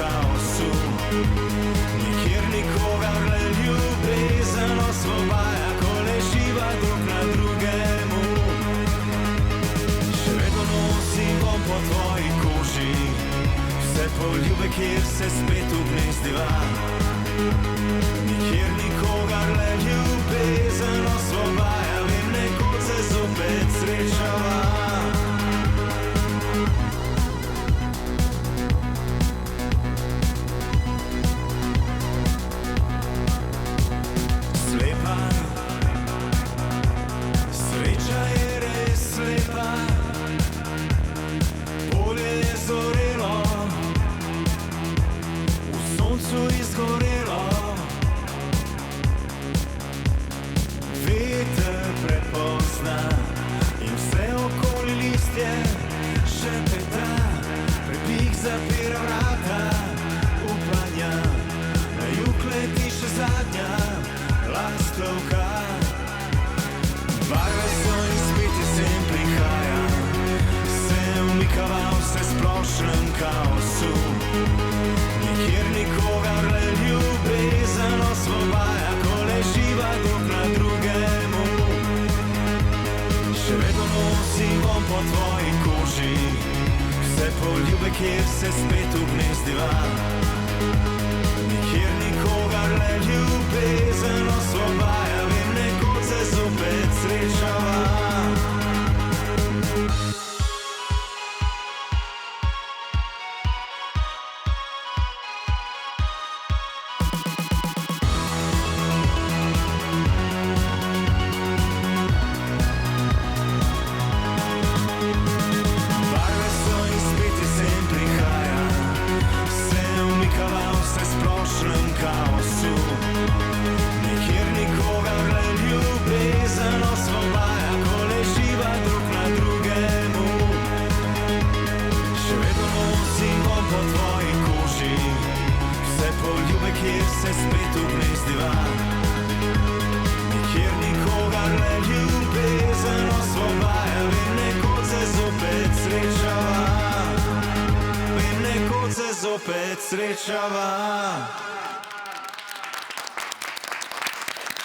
kaosu. Nikjer nikogar le ljubezen osvobaja, ko leživa drug na drugemu. Še vedno nosim vonj po tvoji koži, vse poljube, kjer se spet ugnezdiva. Nikjer nikogar le ljubezen osvobaja, vem, nekoč se zopet srečava. Slepa, sreča je res slepa, polje je zorelo, v soncu izgorelo. Veter prepozna in vse okoli listje šepeta, prepih zapira vrata upanja, na jug leti še zadnja lastovka. Barve so izpeti, sem prihaja, se umikava v vse splošnem kaosu. Nikjer nikogar le ljubezen osvobaja, ko leživa drug na drugemu. Še vedno nosim vonj po tvoji koži, vse poljube, kjer se spet ugnezdiva. Nikjer nikogar le ljubezen osvobaja, vem, nekoč se zopet srečava. Kjer se spet ugnezdiva, nikjer nikogar le ljubezen osvobaja, vem, nekoč se zopet srečava, vem, nekoč se zopet srečava.